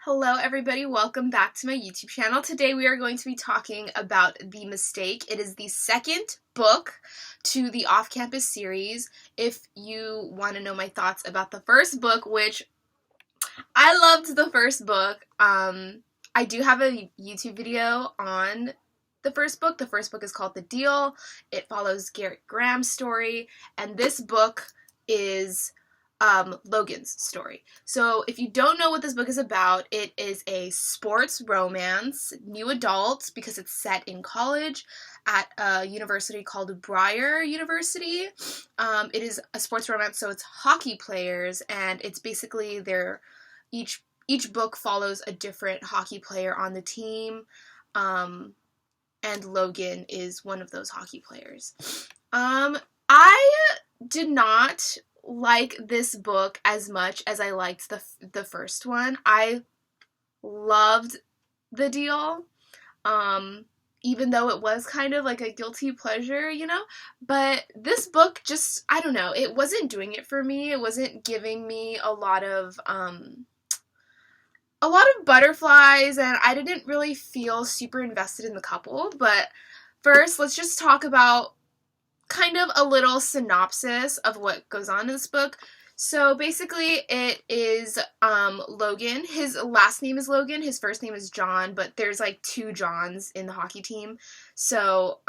Hello everybody, welcome back to my YouTube channel. Today we are going to be talking about The Mistake. It is the second book to the Off Campus series. If you want to know my thoughts about the first book, which I loved the first book, I do have a YouTube video on the first book. The first book is called The Deal. It follows Garrett Graham's story, and this book is Logan's story. So if you don't know what this book is about, it is a sports romance, new adult, because it's set in college at a university called Briar University. It is a sports romance, so it's hockey players, and it's basically each book follows a different hockey player on the team, and Logan is one of those hockey players. I did not like this book as much as I liked the first one. I loved The Deal, even though it was kind of like a guilty pleasure, but this book just, I don't know, it wasn't doing it for me. It wasn't giving me a lot of butterflies, and I didn't really feel super invested in the couple. But first, let's just talk about kind of a little synopsis of what goes on in this book. So basically it is Logan. His last name is Logan. His first name is John, but there's like two Johns in the hockey team. So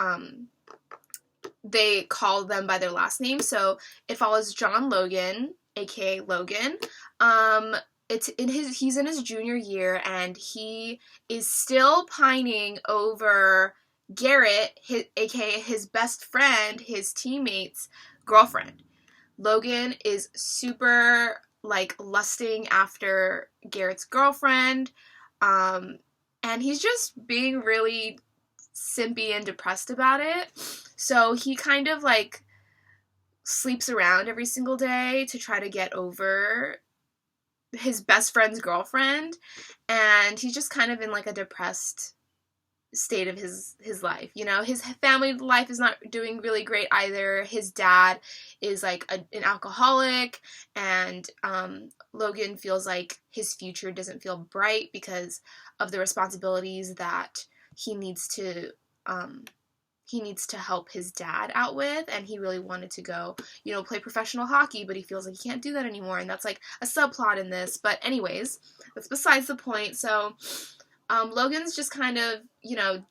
they call them by their last name. So it follows John Logan, aka Logan. He's in his junior year, and he is still pining over Garrett, aka his best friend, his teammate's girlfriend. Logan is super, lusting after Garrett's girlfriend, and he's just being really simpy and depressed about it. So he kind of, sleeps around every single day to try to get over his best friend's girlfriend, and he's just kind of in, a depressed state of his life. His family life is not doing really great either. His dad is an alcoholic, and Logan feels like his future doesn't feel bright because of the responsibilities that he needs to help his dad out with. And he really wanted to go play professional hockey, but he feels like he can't do that anymore, and that's a subplot in this. But anyways, that's besides the point. So Logan's just kind of,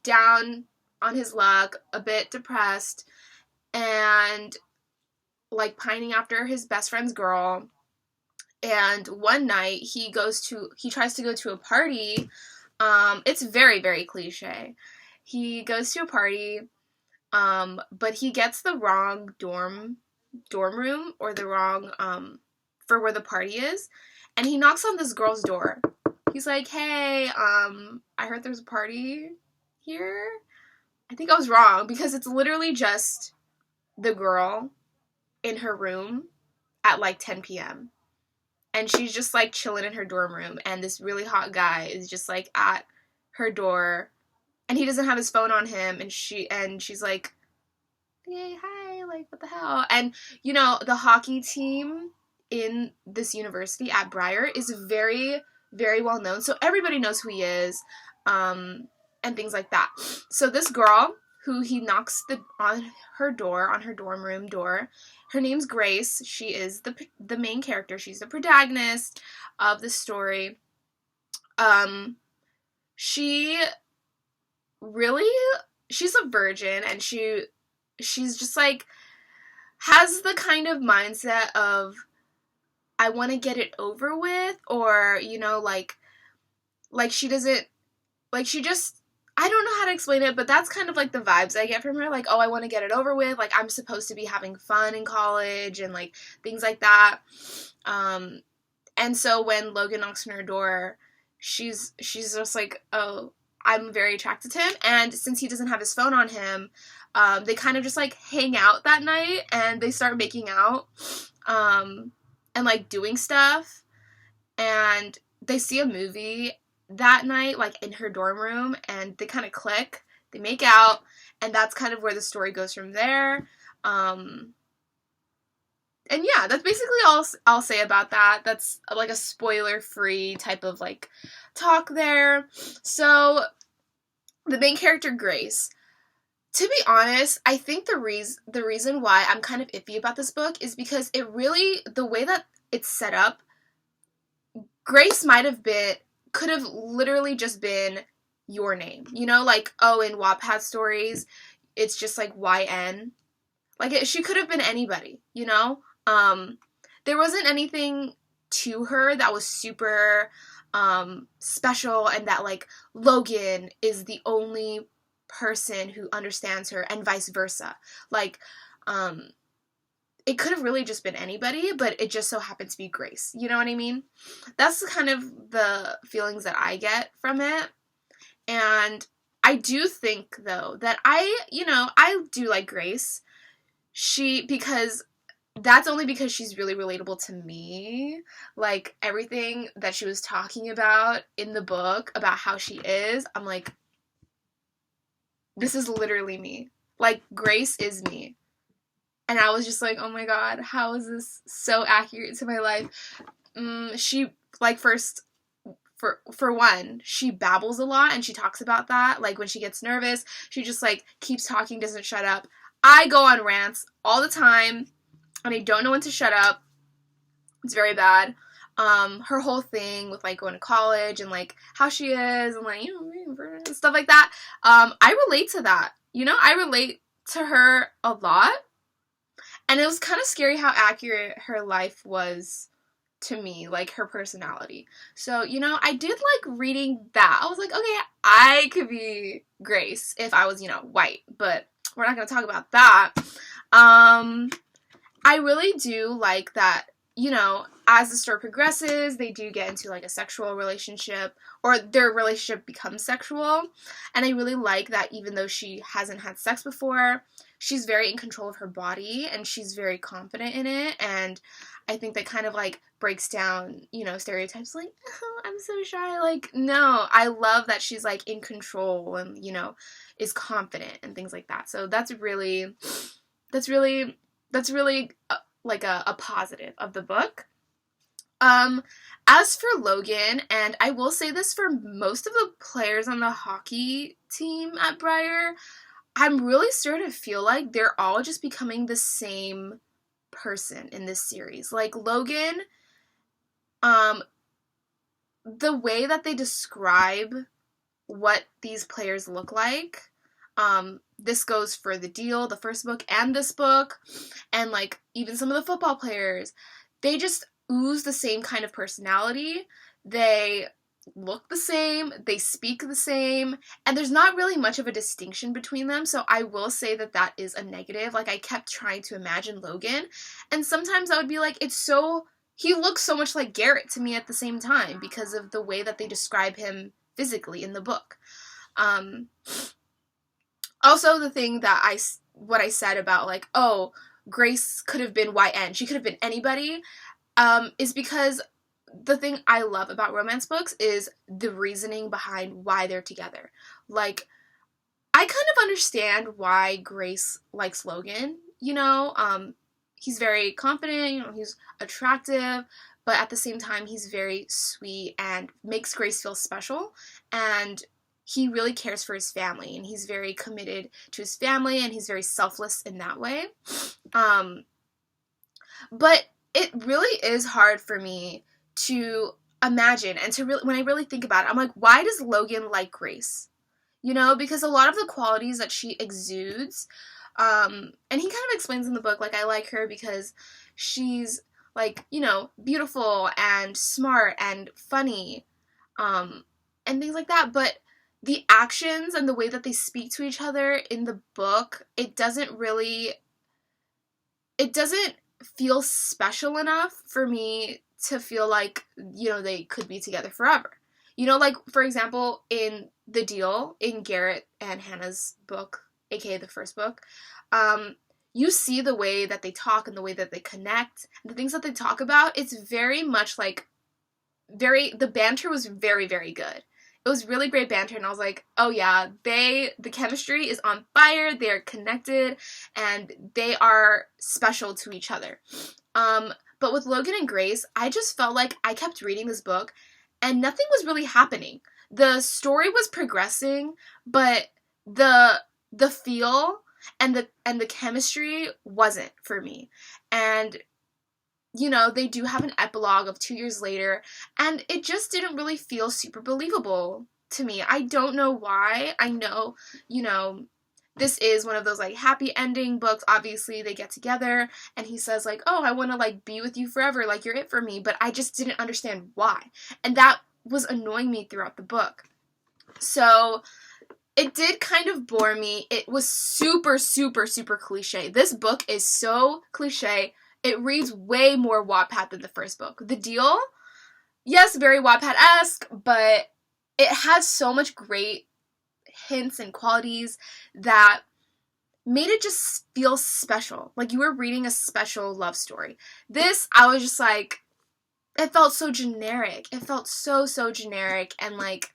down on his luck, a bit depressed, and, pining after his best friend's girl. And one night, he tries to go to a party. It's very, very cliche. He goes to a party, but he gets the wrong dorm room, or the wrong, for where the party is, and he knocks on this girl's door. He's like, hey, I heard there's a party here. I think I was wrong, because it's literally just the girl in her room at 10 p.m. And she's just chilling in her dorm room, and this really hot guy is just at her door, and he doesn't have his phone on him, and she's like, hey, hi, what the hell? And the hockey team in this university at Briar is very, very well known, so everybody knows who he is, and things like that. So this girl who he knocks on her dorm room door, her name's Grace. She is the main character. She's the protagonist of the story. She's a virgin, and she's just has the kind of mindset of, I want to get it over with, or, she doesn't, she just, I don't know how to explain it, but that's kind of the vibes I get from her, oh, I want to get it over with, I'm supposed to be having fun in college, and, things like that. And so when Logan knocks on her door, she's just oh, I'm very attracted to him, and since he doesn't have his phone on him, they kind of just, hang out that night, and they start making out, and, doing stuff, and they see a movie that night, in her dorm room, and they kind of click, they make out, and that's kind of where the story goes from there. yeah, that's basically all I'll say about that. That's like a spoiler-free type of like talk there. So the main character, Grace. To be honest, I think the reason why I'm kind of iffy about this book is because it really, the way that it's set up, Grace could have literally just been your name. You know, like, oh, in Wattpad stories, it's just like YN. Like, she could have been anybody, you know? There wasn't anything to her that was super special, and that, like, Logan is the only person who understands her and vice versa. Like, it could have really just been anybody, but it just so happened to be Grace. You know what I mean? That's kind of the feelings that I get from it. And I do think, though, that I do like Grace. That's only because she's really relatable to me. Like, everything that she was talking about in the book, about how she is, I'm like, this is literally me. Like, Grace is me. And I was just like, oh my god, how is this so accurate to my life? She, like, for one, she babbles a lot, and she talks about that. Like, when she gets nervous, she just, like, keeps talking, doesn't shut up. I go on rants all the time, and I don't know when to shut up. It's very bad. Her whole thing with, like, going to college, and, like, how she is, and, like, stuff like that. I relate to that. You know, I relate to her a lot. And it was kind of scary how accurate her life was to me, like, her personality. So, you know, I did like reading that. I was like, okay, I could be Grace if I was, you know, white, but we're not going to talk about that. I really do like that, you know, as the story progresses, they do get into, like, a sexual relationship, or their relationship becomes sexual, and I really like that even though she hasn't had sex before, she's very in control of her body, and she's very confident in it, and I think that kind of, like, breaks down, you know, stereotypes like, oh, I'm so shy. Like, no, I love that she's, like, in control and, you know, is confident and things like that. So that's really like a positive of the book. As for Logan, and I will say this for most of the players on the hockey team at Briar, I'm really starting to feel like they're all just becoming the same person in this series. Like, Logan, the way that they describe what these players look like, this goes for the deal, the first book, and this book, and, like, even some of the football players, they just ooze the same kind of personality. They look the same, they speak the same, and there's not really much of a distinction between them, so I will say that that is a negative. Like, I kept trying to imagine Logan, and sometimes I would be like, he looks so much like Garrett to me at the same time, because of the way that they describe him physically in the book. Also, the thing that what I said about, like, oh, Grace could have been YN, she could have been anybody, is because the thing I love about romance books is the reasoning behind why they're together. Like, I kind of understand why Grace likes Logan, you know, he's very confident, you know, he's attractive, but at the same time, he's very sweet and makes Grace feel special, and he really cares for his family, and he's very committed to his family, and he's very selfless in that way. But it really is hard for me to imagine, and when I really think about it, I'm like, why does Logan like Grace? You know, because a lot of the qualities that she exudes, and he kind of explains in the book, like, I like her because she's, like, you know, beautiful and smart and funny, and things like that, but the actions and the way that they speak to each other in the book, it doesn't feel special enough for me to feel like, you know, they could be together forever. You know, like, for example, in The Deal, in Garrett and Hannah's book, aka the first book, you see the way that they talk and the way that they connect, and the things that they talk about, it's very much like, the banter was very, very good. It was really great banter, and I was like, oh yeah, the chemistry is on fire, they're connected, and they are special to each other. But with Logan and Grace, I just felt like I kept reading this book and nothing was really happening. The story was progressing, but the feel and the chemistry wasn't for me. And you know, they do have an epilogue of 2 years later, and it just didn't really feel super believable to me. I don't know why. I know, you know, this is one of those, like, happy ending books. Obviously, they get together, and he says, like, oh, I want to, like, be with you forever, like, you're it for me, but I just didn't understand why. And that was annoying me throughout the book. So it did kind of bore me. It was super, super, super cliche. This book is so cliche. It reads way more Wattpad than the first book. The Deal, yes, very Wattpad-esque, but it has so much great hints and qualities that made it just feel special. Like you were reading a special love story. This, I was just like, it felt so generic. It felt so, so generic, and like,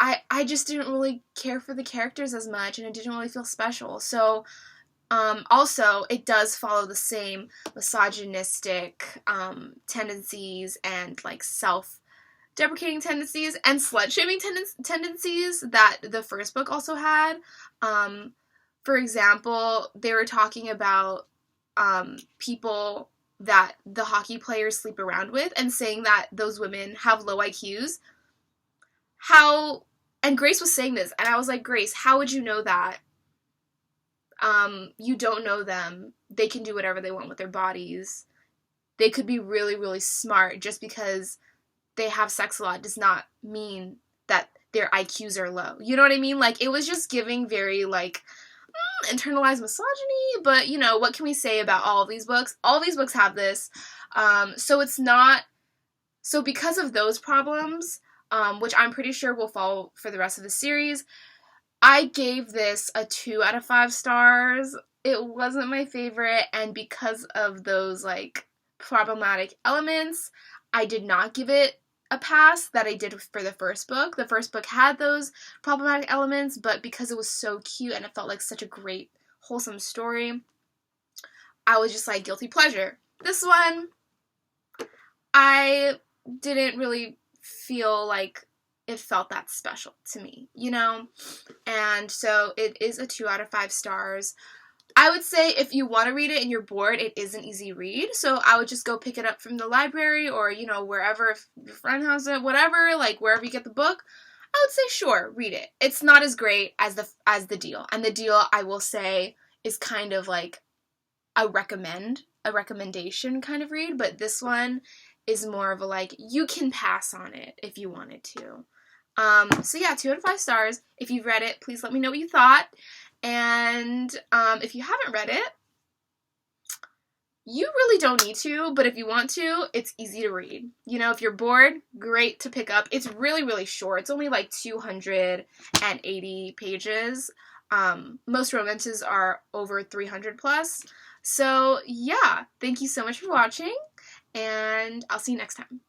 I just didn't really care for the characters as much, and it didn't really feel special. So, also, it does follow the same misogynistic tendencies and, like, self-deprecating tendencies and slut-shaming tendencies that the first book also had. For example, they were talking about people that the hockey players sleep around with and saying that those women have low IQs. And Grace was saying this, and I was like, Grace, how would you know that? You don't know them. They can do whatever they want with their bodies. They could be really, really smart. Just because they have sex a lot does not mean that their IQs are low. You know what I mean? Like, it was just giving very, like, internalized misogyny, but, you know, what can we say about all of these books? All of these books have this. So because of those problems, which I'm pretty sure will follow for the rest of the series, I gave this a 2 out of 5 stars. It wasn't my favorite, and because of those, like, problematic elements, I did not give it a pass that I did for the first book. The first book had those problematic elements, but because it was so cute and it felt like such a great, wholesome story, I was just like, guilty pleasure. This one, I didn't really feel like it felt that special to me, you know? And so it is a 2 out of 5 stars. I would say if you want to read it and you're bored, it is an easy read. So I would just go pick it up from the library or, you know, wherever, if your friend has it, whatever, like wherever you get the book. I would say, sure, read it. It's not as great as the Deal. And the Deal, I will say, is kind of like a recommendation kind of read. But this one is more of a, like, you can pass on it if you wanted to. So yeah, 2 out of 5 stars. If you've read it, please let me know what you thought. And if you haven't read it, you really don't need to, but if you want to, it's easy to read. You know, if you're bored, great to pick up. It's really, really short. It's only like 280 pages. Most romances are over 300 plus. So yeah, thank you so much for watching, and I'll see you next time.